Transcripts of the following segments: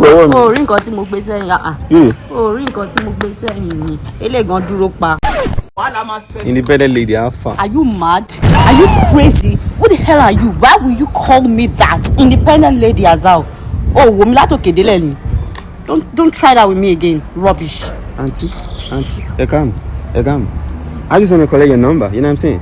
Oh, ring nǹkan tí mo gbé sẹ́yìn. Oh, ring nǹkan tí mo gbé sẹ́yìn ni. Elégan dúró pa. Independent lady, how far? Are you mad? Are you crazy? Who the hell are you? Why will you call me that? Independent lady as well. Oh, wo mi látòkè délẹ̀ ni. Don't try that with me again. Rubbish. Auntie, come. I just want to collect your number. You know what I'm saying?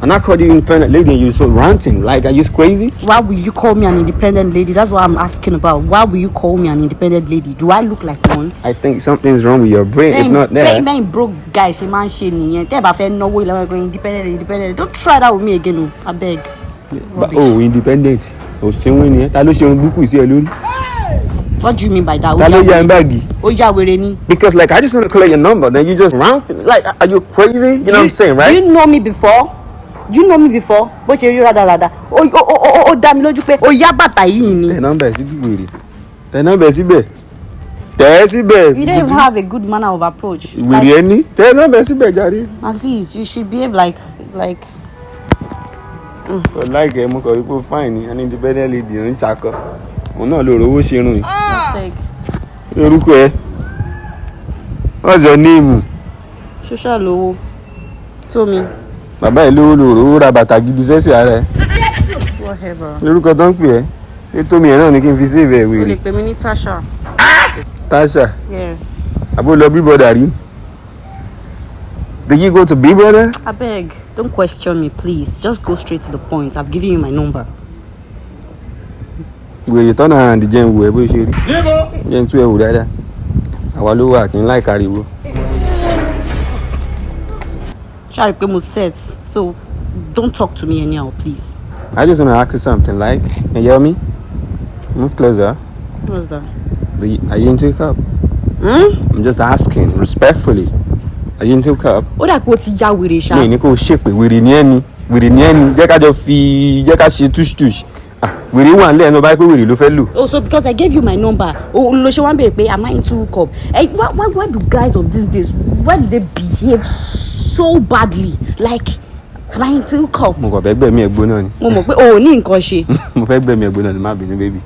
And I called you independent lady and you're so ranting. Like, are you crazy? Why will you call me an independent lady? That's what I'm asking about. Why will you call me an independent lady? Do I look like one? I think something's wrong with your brain. If not there. Man, broke guy, she man she niyen. Tell ba fe no way like independent. Don't try that with me again, I beg. But independent. O seun ni. Ta ló ṣe ohun buku isi ẹ lórí? What do you mean by that? Ta ló ya bagi? O ya were ni. Because like I just want to collect your number, then you just ranting. Like, are you crazy? You know what I'm saying, right? Do you know me before? Bó ṣe rí rádaràda. Ó dá mi lójú pé ó yá bàtà yìí ni. Tẹ nọ́mbà sí gbèrè. Tẹ nọ́mbà síbẹ̀. Tẹ síbẹ̀. You don't even have a good manner of approach. Wèrè ẹni. Tẹ nọ́mbà síbẹ̀ jàre. At least you should behave like. Like ẹ mú kọ wípé fine ni an independent lady ń ṣakọ. Òun náà ló rówó ṣe rún yìí. Mistake. Orúkọ ẹ. What's your name? Social lówó. Tómi. Bàbá ẹ lówó lòrò ra bàtà gidi sẹ́sì ara ẹ. Whatever. Lórúkọ tó ń pè ẹ́. Tómi ẹ̀ náà ni kí n fi save ẹ̀ wèrè. O lè pè mí ní Tasha. Tasha. Yeah. Àbó lọ Big Brother rí. Did you go to Big Brother? I beg, don't question me, please. Just go straight to the point. I've given you my number. Wèrè tọ́nà àràǹdì jẹ́ ń wo ẹ bó ṣe rí. Jẹ́ ń tú ẹ wò dáadáa. Àwa ló wà kí n láì káriwo. Ṣáà rí pé mo set, so don't talk to me anyhow, please. I just want to ask you something. Like, can you hear me? Move closer. What's that? Are you into a cup? I'm just asking, respectfully. Are you into a cup? Ó dà pé ó ti já wèrè ṣá. Mi ní kó ṣépè wèrè ní ẹni. Jẹ́ ká jọ fi jẹ́ ká ṣe tush. Wèrè wà nílẹ̀ ẹnu báyìí pé wèrè ló fẹ́ lò. Oh, so because I gave you my number, lo ṣe wá ń bèrè pé am I into cup? Why do guys of these days, why do they behave so badly? Like, am I into cup? Mo kàn fẹ́ gbẹ̀mí ẹ̀gbọ́n náà ni. Mo mọ̀ pé o ò ní nǹkan ṣe. Mo fẹ́ gbẹ̀mí ẹ̀gbọ́n náà ni, má bínú baby.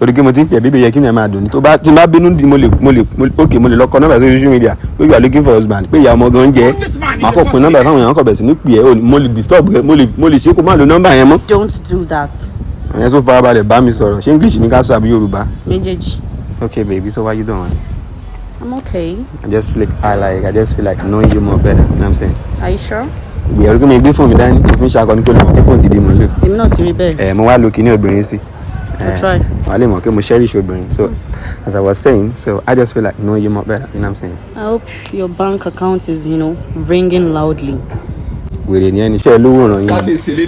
Orí kí mo ti ń pè bíbí yẹ kí mi máa dùn ní. Tí n bá bínú di mo lè lọ kọ nọ́mbà sí social media pé you are looking for husband pé ìyá ọmọ gan jẹ́. Màá kọ́ pin nọ́mbà fáwọn èèyàn kọ̀ bẹ̀ sí ní pè ẹ́ mo lè disturb ẹ mo lè ṣe kó má lo nọ́mbà yẹn mọ́. Don't do that. Ẹ̀yẹ́ tó farabalẹ̀ bá mi sọ̀rọ̀. Ṣé English ní ká sọ àbí Yorùbá? Méjèèjì. Okay baby, so why you doing? I'm okay. I just feel like knowing you more better. You know what I'm saying? Are you sure? Yeah, orí kí mi gbé fún mi dání. Mo fi ń ṣàkọni pé mo fún gidi mo lò. Èmi náà ti rí bẹ́ẹ̀. Mo wá lo kíní obìnrin sí. I'll try. Wà á lè mọ̀ pé mo cherish obìnrin. So as I was saying, so I just feel like knowing you more better. You know what I'm saying? I hope your bank account is, ringing loudly. Wèrè ni ẹni iṣẹ́ lówó ràn yín.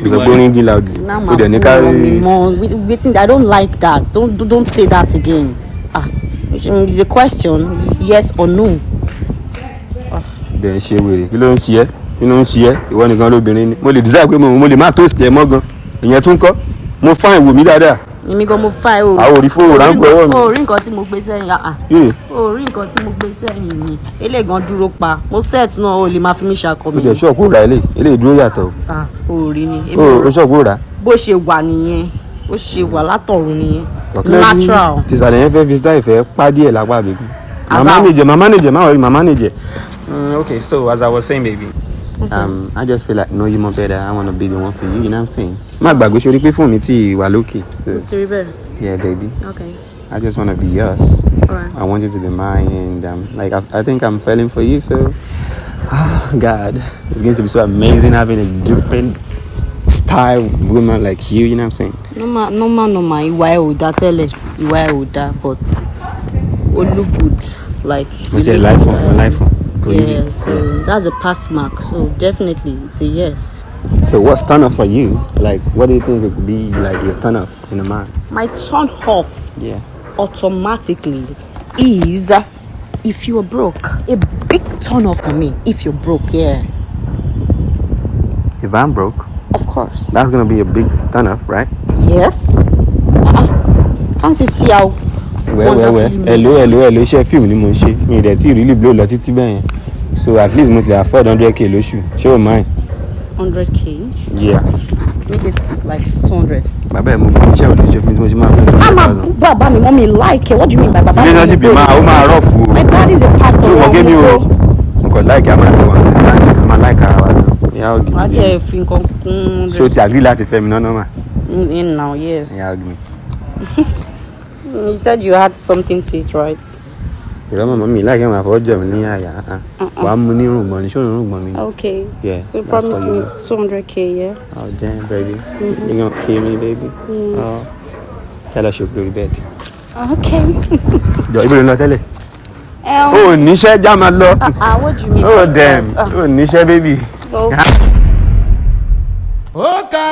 Ìsọ̀gbọ́n ringing loudly. Now I don't like that. Don't say that again. It's a question. It's yes or no. Bẹ́ẹ̀ ṣe wèrè. Kí ló ń ṣe ẹ́? Ìwọ nìkan lóbìnrin ni. Mo lè decide pé mo lè má toast ẹ mọ́ gan. Ìyẹn tún kọ́. Mo fine wò mí dáadáa. Èmi gan mo fine o. Àwọn òrí fóònù ráńkọ ọwọ́ mi. O rí nǹkan tí mo gbé sẹ́yìn. O rí nǹkan tí mo gbé sẹ́yìn ni. Elégan dúró pa. Mo set náà o lè máa fi mí ṣakọ mi. O jẹ́ ṣọ́ọ̀kù rà eléyìí dúró yàtọ̀. O rí ni. O ṣọ́ọ̀kù rà. Bó ṣe wà nìyẹn. Bó ṣe wà látọ̀run nìyẹn. Natural. Tìsàlẹ̀ yẹn fẹ́ fi style fẹ́ pàdé ẹ̀ lápá bèbí. My manager. Okay, so as I was saying, baby. Okay. I just feel like know you more better. I want to be the one for you. You know what I'm saying? Má gbàgbé sórí pé fún mi tí wà lókè. Yeah, baby. Okay. I just want to be yours. Alright. I want you to be mine, and I think I'm falling for you. So, God, it's going to be so amazing having a different style woman like you. You know what I'm saying? Normal. Ìwà ẹ̀ ò dá tẹ́lẹ̀. Ìwà ẹ̀ ò dá, but ó look good. Like. What's your life on? Yeah, so that's a pass mark. So definitely, it's a yes. So what's turn off for you? Like, what do you think would be like your turn off in a man? My turn off, automatically, is if you are broke. A big turn off for me if you're broke. Yeah. If I'm broke, of course. That's gonna be a big turn off, right? Yes. Can't you see how? Well. Hello. Iṣẹ́ fíìmù ni mo ń ṣe. Mi dẹ̀ tí really blow lọ títí bẹ́ẹ̀ yẹn. So at least mo ti lè afford 100k lóṣù. Ṣé o mind? 100k? Yeah. Make it like 200. bàbá ẹ̀ mo mọ iṣẹ́ ò lè ṣe fún mi tí mo ṣe máa fẹ́ bàbá mi mommy like it. What do you mean by bàbá mi? relationship ó máa rough o. My dad is a pastor. So wọ́n gé mi o mo kàn like a máa lọ understand a máa like ara wa lọ. ìyá ògì mi. wàá tiẹ̀ fi nǹkan kún. ṣé o ti agree láti fẹ́ mi náà normal. In now, yes. ìyá ògì mi. You said you had something to eat, right? ìrọ́mọ̀ mọ́ mi láìpẹ́ máa fọwọ́ jọ mi ní àyà wàá mú ní irùngbọ̀n ní ṣòro irùngbọ̀n mi. Okay. Yeah, so promise me 200k, yeah? Oh damn baby. You gonna kill me baby? Oh. Tell us your glory bed. Okay. Jọ ibi ló tẹ́lẹ̀. Oh níṣẹ́ já máa lọ. What do you mean? Oh damn. Oh níṣẹ́ baby. Okay. Oka